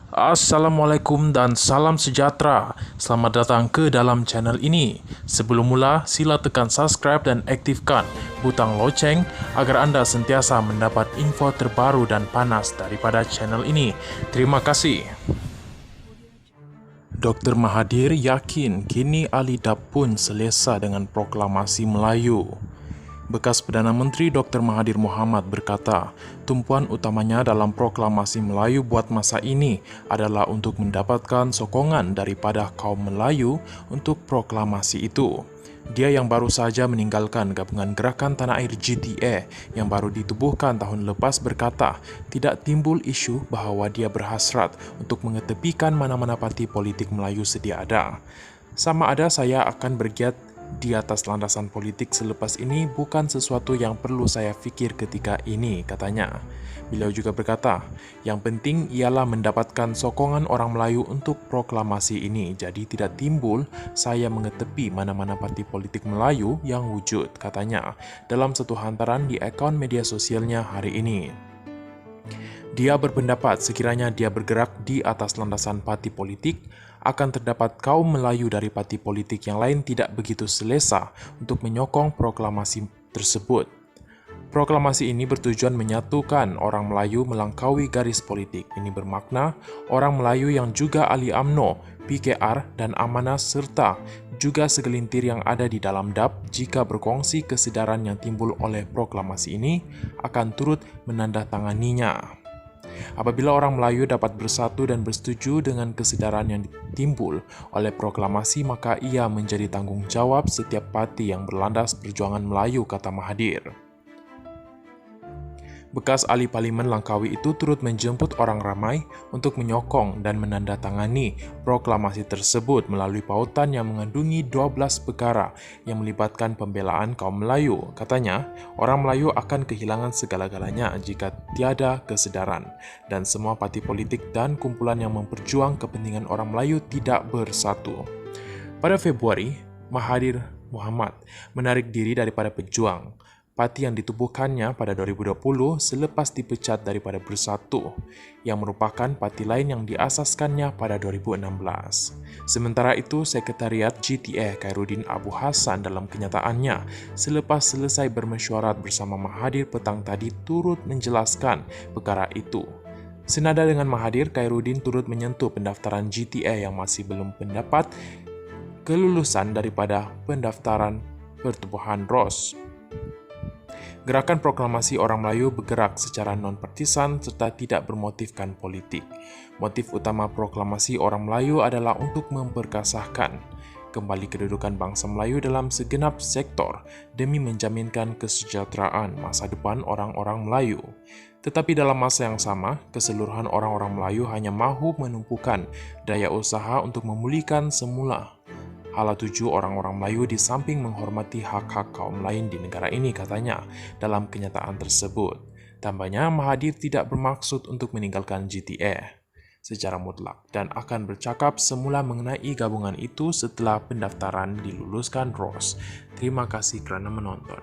Assalamualaikum dan salam sejahtera. Selamat datang ke dalam channel ini. Sebelum mula, sila tekan subscribe dan aktifkan butang loceng agar anda sentiasa mendapat info terbaru dan panas daripada channel ini. Terima kasih. Dr. Mahathir yakin kini Ali Dab pun selesa dengan proklamasi Melayu. Bekas Perdana Menteri Dr. Mahathir Mohamad berkata, tumpuan utamanya dalam proklamasi Melayu buat masa ini adalah untuk mendapatkan sokongan daripada kaum Melayu untuk proklamasi itu. Dia yang baru saja meninggalkan gabungan Gerakan Tanah Air GTA yang baru ditubuhkan tahun lepas berkata, tidak timbul isu bahawa dia berhasrat untuk mengetepikan mana-mana parti politik Melayu sedia ada. Sama ada saya akan bergiat di atas landasan politik selepas ini bukan sesuatu yang perlu saya fikir ketika ini, katanya. Beliau juga berkata, yang penting ialah mendapatkan sokongan orang Melayu untuk proklamasi ini, jadi tidak timbul saya mengetepi mana-mana parti politik Melayu yang wujud, katanya, dalam satu hantaran di akaun media sosialnya hari ini. Dia berpendapat sekiranya dia bergerak di atas landasan parti politik, akan terdapat kaum Melayu dari parti politik yang lain tidak begitu selesa untuk menyokong proklamasi tersebut. Proklamasi ini bertujuan menyatukan orang Melayu melangkaui garis politik. Ini bermakna orang Melayu yang juga ahli UMNO, PKR dan Amanah serta juga segelintir yang ada di dalam DAP jika berkongsi kesedaran yang timbul oleh proklamasi ini akan turut menandatanganinya. Apabila orang Melayu dapat bersatu dan bersetuju dengan kesedaran yang timbul oleh proklamasi, maka ia menjadi tanggung jawab setiap parti yang berlandas perjuangan Melayu, kata Mahathir. Bekas ahli parlimen Langkawi itu turut menjemput orang ramai untuk menyokong dan menandatangani proklamasi tersebut melalui pautan yang mengandungi 12 perkara yang melibatkan pembelaan kaum Melayu. Katanya, orang Melayu akan kehilangan segala-galanya jika tiada kesedaran dan semua parti politik dan kumpulan yang memperjuang kepentingan orang Melayu tidak bersatu. Pada Februari, Mahathir Mohamad menarik diri daripada Pejuang, parti yang ditubuhkannya pada 2020 selepas dipecat daripada Bersatu, yang merupakan parti lain yang diasaskannya pada 2016. Sementara itu, Sekretariat GTA Khairuddin Abu Hassan dalam kenyataannya selepas selesai bermesyuarat bersama Mahathir petang tadi turut menjelaskan perkara itu. Senada dengan Mahathir, Khairuddin turut menyentuh pendaftaran GTA yang masih belum mendapat kelulusan daripada pendaftaran pertubuhan ROS. Gerakan Proklamasi Orang Melayu bergerak secara non-partisan serta tidak bermotifkan politik. Motif utama Proklamasi Orang Melayu adalah untuk memperkasahkan kembali kedudukan bangsa Melayu dalam segenap sektor demi menjaminkan kesejahteraan masa depan orang-orang Melayu. Tetapi dalam masa yang sama, keseluruhan orang-orang Melayu hanya mahu menumpukan daya usaha untuk memulihkan semula hala tuju orang-orang Melayu di samping menghormati hak-hak kaum lain di negara ini, katanya dalam kenyataan tersebut. Tambahnya, Mahathir tidak bermaksud untuk meninggalkan GTA secara mutlak dan akan bercakap semula mengenai gabungan itu setelah pendaftaran diluluskan ROS. Terima kasih kerana menonton.